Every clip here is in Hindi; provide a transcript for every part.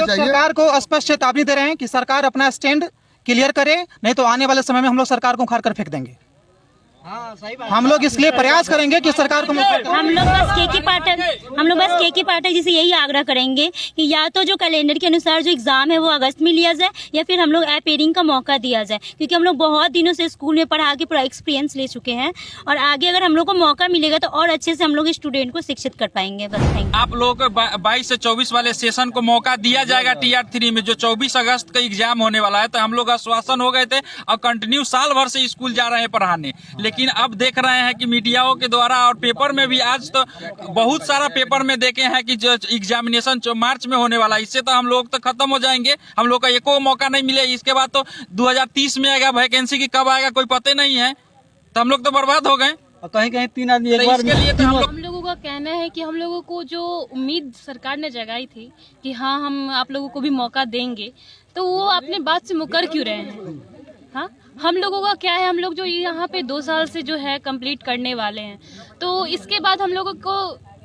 सरकार को स्पष्ट चेतावनी दे रहे हैं कि सरकार अपना स्टैंड क्लियर करे, नहीं तो आने वाले समय में हम लोग सरकार को उखाड़ कर फेंक देंगे। हम लोग इसलिए प्रयास करेंगे कि सरकार को हम लोग बस के पाठक जी से यही आग्रह करेंगे कि या तो जो कैलेंडर के अनुसार जो एग्जाम है वो अगस्त में लिया जाए, या फिर हम लोग अपेयरिंग का मौका दिया जाए, क्योंकि हम लोग बहुत दिनों से स्कूल में पढ़ा के पूरा एक्सपीरियंस ले चुके हैं और आगे अगर हम लोग को मौका मिलेगा तो और अच्छे से हम लोग स्टूडेंट को शिक्षित कर पाएंगे। बस आप लोग 22 से 24 वाले सेशन को मौका दिया जाएगा TR3 में, जो 24 अगस्त का एग्जाम होने वाला है। तो हम लोग आश्वासन हो गए थे और कंटिन्यू साल भर से स्कूल जा रहे हैं पढ़ाने, लेकिन अब देख रहे हैं कि मीडियाओं के द्वारा और पेपर में भी, आज तो बहुत सारा पेपर में देखे हैं कि जो एग्जामिनेशन मार्च में होने वाला है, इससे तो हम लोग तो खत्म हो जाएंगे, हम लोग का एको मौका नहीं मिले। इसके बाद तो 2030 में आएगा, वैकेंसी की कब आएगा कोई पता नहीं है, तो हम लोग तो बर्बाद हो गए। कहीं कहीं 3 आदमी एक बार। इसके लिए तो हम लोगों का कहना है कि हम लोगों को जो उम्मीद सरकार ने जगाई थी कि हाँ हम आप लोगों को भी मौका देंगे, तो वो अपने बात से मुकर क्यों रहे हैं। हाँ, हम लोगों का क्या है, हम लोग जो यहाँ पे 2 साल से जो है कंप्लीट करने वाले हैं, तो इसके बाद हम लोगों को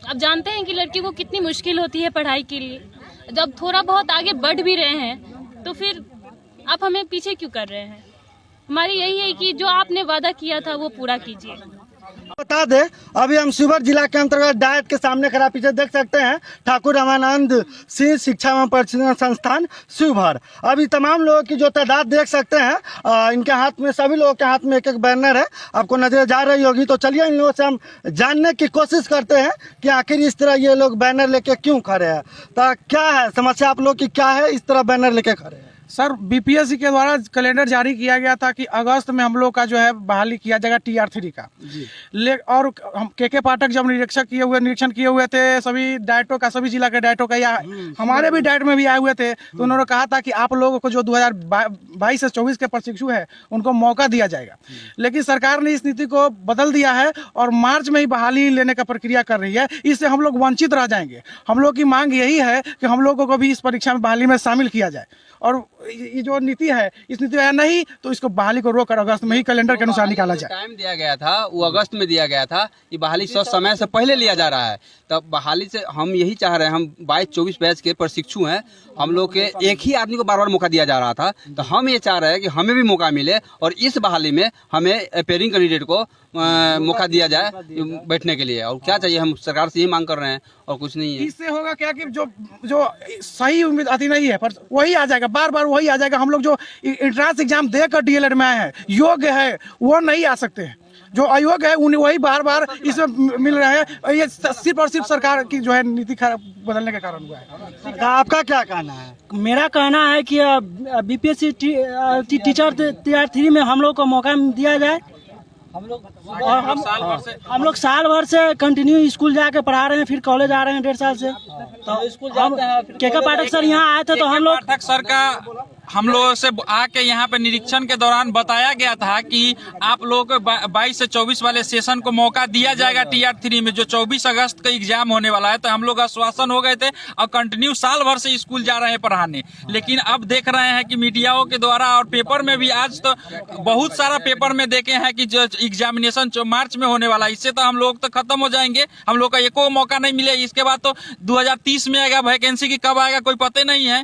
अब जानते हैं कि लड़कियों को कितनी मुश्किल होती है पढ़ाई के लिए। जब थोड़ा बहुत आगे बढ़ भी रहे हैं तो फिर आप हमें पीछे क्यों कर रहे हैं। हमारी यही है कि जो आपने वादा किया था वो पूरा कीजिए। बता दे, अभी हम शिवहर जिला के अंतर्गत डायट के सामने खड़ा, पीछे देख सकते हैं ठाकुर रामानंद सिंह शिक्षा एवं प्रशिक्षण संस्थान शिवहर। अभी तमाम लोगों की जो तादाद देख सकते हैं, इनके हाथ में, सभी लोगों के हाथ में एक एक बैनर है, आपको नजर जा रही होगी। तो चलिए इन लोगों से हम जानने की कोशिश करते हैं कि आखिर इस तरह ये लोग बैनर लेके क्यों खड़े हैं, तो क्या है समस्या आप लोग की, क्या है इस तरह बैनर लेके खड़े हैं। सर, बीपीएससी के द्वारा कैलेंडर जारी किया गया था कि अगस्त में हम लोग का जो है बहाली किया जाएगा TR3 का। और हम के पाठक जब निरीक्षण किए हुए थे सभी डाइटों का, सभी जिला के डाइटों का, या हमारे भी डाइट में भी आए हुए थे, तो उन्होंने कहा था कि आप लोगों को जो 2022 से 24 के प्रशिक्षु है उनको मौका दिया जाएगा। लेकिन सरकार ने इस नीति को बदल दिया है और मार्च में ही बहाली लेने का प्रक्रिया कर रही है। इससे हम लोग वंचित रह जाएंगे। हम लोग की मांग यही है कि हम लोगों को भी इस परीक्षा में बहाली में शामिल किया जाए, और ये जो नीति है, इस नीति में नहीं तो इसको बहाली को रोककर अगस्त में ही कैलेंडर के अनुसार निकाला जाए। टाइम दिया गया था वो अगस्त में दिया गया था, ये बहाली समय से पहले लिया जा रहा है। तब बहाली से हम यही चाह रहे हैं, हम 22-24 बैच के प्रशिक्षु हैं, हम लोग के एक ही आदमी को बार बार मौका दिया जा रहा था, तो हम ये चाह रहे हैं कि हमें भी मौका मिले और इस बहाली में हमें अपेयरिंग कैंडिडेट को मौका दिया जाए बैठने के लिए। और क्या चाहिए, हम सरकार से यही मांग कर रहे हैं और कुछ नहीं है। इससे होगा क्या कि जो सही उम्मीद आती नहीं है पर वही आ जाएगा, बार बार वही आ जाएगा। हम लोग जो एंट्रेंस एग्जाम देकर DLED में आए हैं, योग्य है, वो नहीं आ सकते हैं। जो अयोग्य है उन्हें वही बार बार इसमें मिल रहे हैं। ये सिर्फ और सिर्फ सरकार की जो है नीति बदलने के कारण हुआ है। आपका क्या कहना है? मेरा कहना है कि बीपीएससी टीचर TR3 में हम लोग को मौका दिया जाए। हम लोग साल भर से कंटिन्यू स्कूल जाके पढ़ा रहे हैं, फिर कॉलेज आ रहे हैं 1.5 साल से। तो स्कूल जाते हैं। के पाठक सर यहाँ आए थे तो हम लोग पाठक सर का हम लोगों से आके यहाँ पे निरीक्षण के दौरान बताया गया था कि आप लोग 22 से 24 वाले सेशन को मौका दिया जाएगा TR3 में, जो 24 अगस्त का एग्जाम होने वाला है। तो हम लोग आश्वासन हो गए थे और कंटिन्यू साल भर से स्कूल जा रहे हैं पढ़ाने, लेकिन अब देख रहे हैं कि मीडियाओं के द्वारा और पेपर में भी, आज तो बहुत सारा पेपर में देखे हैं कि जो एग्जामिनेशन मार्च में होने वाला है, इससे तो हम लोग तो खत्म हो जाएंगे, हम लोग का एको मौका नहीं मिले। इसके बाद तो 2030 में आएगा, वैकेंसी की कब आएगा कोई पता नहीं है,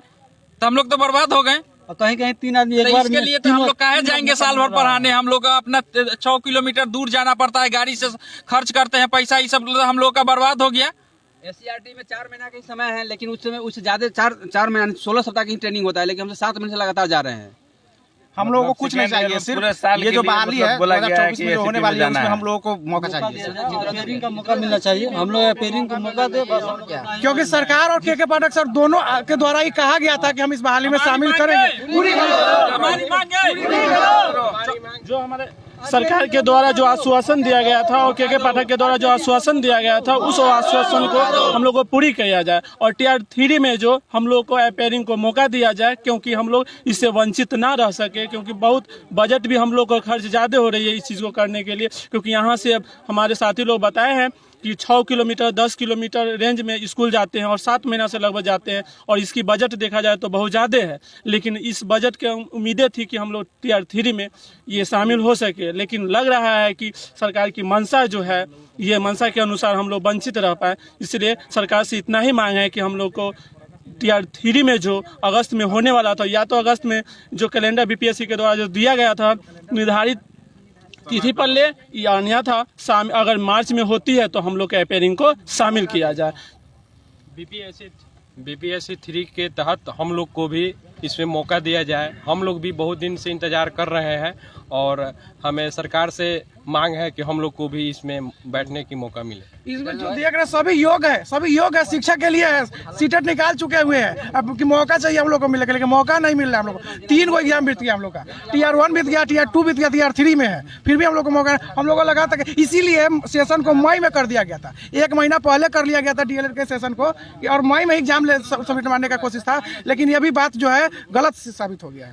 तो हम लोग तो बर्बाद हो गए। कहीं कहीं 3 आदमी एक बार। इसके लिए तो हम लोग कहाँ जाएंगे साल भर पढ़ाने। हम लोग अपना 6 किलोमीटर दूर जाना पड़ता है, गाड़ी से खर्च करते हैं पैसा, ये सब हम लोग का बर्बाद हो गया। SCRT में 4 महीना का ही समय है, लेकिन उस समय उससे ज्यादा 4 महीना 16 सप्ताह की ट्रेनिंग होता है, लेकिन हम 7 महीने से लगातार जा रहे हैं। हम लोगों को कुछ नहीं चाहिए, सिर्फ ये जो बहाली है 2024 में होने वाली है, उसमें हम लोगों को मौका चाहिए, अपेयरिंग का मौका मिलना चाहिए। हम लोग अपेयरिंग का मौका दे बस, क्योंकि सरकार और के पाठक सर दोनों के द्वारा ही कहा गया था कि हम इस बहाली में शामिल करेंगे। जो हमारे सरकार के द्वारा जो आश्वासन दिया गया था और के पाठक के द्वारा जो आश्वासन दिया गया था, उस आश्वासन को हम लोग को पूरी किया जाए और TR3 में जो हम लोग को अपेयरिंग को मौका दिया जाए, क्योंकि हम लोग इससे वंचित ना रह सके। क्योंकि बहुत बजट भी हम लोग को खर्च ज़्यादा हो रही है इस चीज़ को करने के लिए, क्योंकि यहाँ से अब हमारे साथी लोग बताए हैं कि 6 किलोमीटर 10 किलोमीटर रेंज में स्कूल जाते हैं और 7 महीना से लगभग जाते हैं, और इसकी बजट देखा जाए तो बहुत ज़्यादा है। लेकिन इस बजट के उम्मीदें थी कि हम लोग टीयर 3 में ये शामिल हो सके, लेकिन लग रहा है कि सरकार की मंशा जो है, ये मंशा के अनुसार हम लोग वंचित रह पाए। इसलिए सरकार से इतना ही मांग है कि हम लोग को टीयर 3 में जो अगस्त में होने वाला था, या तो अगस्त में जो कैलेंडर बीपीएससी के द्वारा जो दिया गया था निर्धारित तिथि पर ले, या अन्यथा अगर मार्च में होती है तो हम लोग के अपेयरिंग को शामिल किया जाए। बीपीएससी 3 के तहत हम लोग को भी इसमें मौका दिया जाए। हम लोग भी बहुत दिन से इंतजार कर रहे हैं और हमें सरकार से मांग है कि हम लोग को भी इसमें बैठने की मौका मिले। इसमें जो देख रहे सभी योग है शिक्षा के लिए है, सीटेट निकाल चुके हुए हैं। अब कि मौका चाहिए हम लोग को मिलेगा, लेकिन मौका नहीं मिल रहा है हम लोग को। 3 गो एग्जाम बीत गया हम लोग का, टीयर 1 बीत गया, टीयर 2 बीत गया, टीयर 3 में है, फिर भी हम लोग को मौका, हम लोग को लगा था कि इसीलिए सेशन को मई में कर दिया गया था। 1 महीना पहले कर लिया गया था डीएलएड के सेशन को, और मई में एग्जाम सबमिट मारने का कोशिश था, लेकिन ये भी बात जो है गलत साबित हो गया है।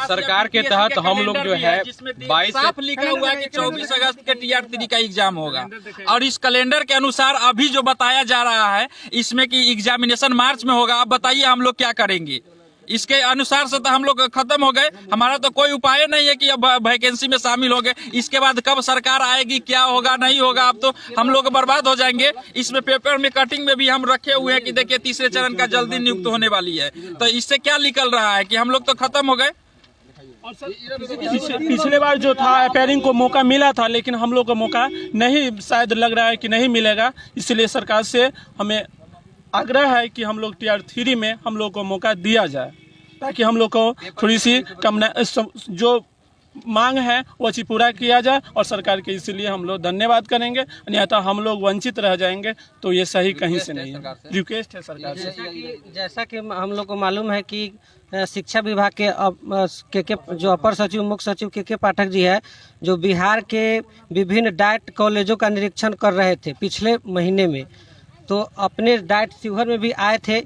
सरकार के तहत हम लोग जो है 22 साफ लिखा हुआ है कि 24 अगस्त के टीयर 3 का एग्जाम होगा, और इस कैलेंडर के अनुसार अभी जो बताया जा रहा है इसमें कि एग्जामिनेशन मार्च में होगा। अब बताइए हम लोग क्या करेंगे? इसके अनुसार से तो हम लोग खत्म हो गए, हमारा तो कोई उपाय नहीं है कि अब वैकेंसी में शामिल हो गए। इसके बाद कब सरकार आएगी, क्या होगा नहीं होगा, अब तो हम लोग बर्बाद हो जाएंगे। इसमें पेपर में कटिंग में भी हम रखे हुए हैं कि देखिए तीसरे चरण का जल्दी नियुक्त होने वाली है, तो इससे क्या निकल रहा है कि हम लोग तो खत्म हो गए। पिछले बार जो था अपेयरिंग को मौका मिला था, लेकिन हम लोग को मौका नहीं, शायद लग रहा है कि नहीं मिलेगा। इसलिए सरकार से हमें आग्रह है कि हम लोग टीयर 3 में हम लोग को मौका दिया जाए, ताकि हम लोग को थोड़ी सी कम जो मांग है वो चीज पूरा किया जाए, और सरकार के इसलिए हम लोग धन्यवाद करेंगे। अन्यथा हम लोग वंचित रह जाएंगे, तो ये सही कहीं से नहीं है। रिक्वेस्ट है सरकार से। जैसा कि हम लोग को मालूम है कि शिक्षा विभाग के जो अपर सचिव मुख्य सचिव के पाठक जी है, जो बिहार के विभिन्न डाइट कॉलेजों का निरीक्षण कर रहे थे पिछले महीने में, तो अपने डाइट शिवहर में भी आए थे।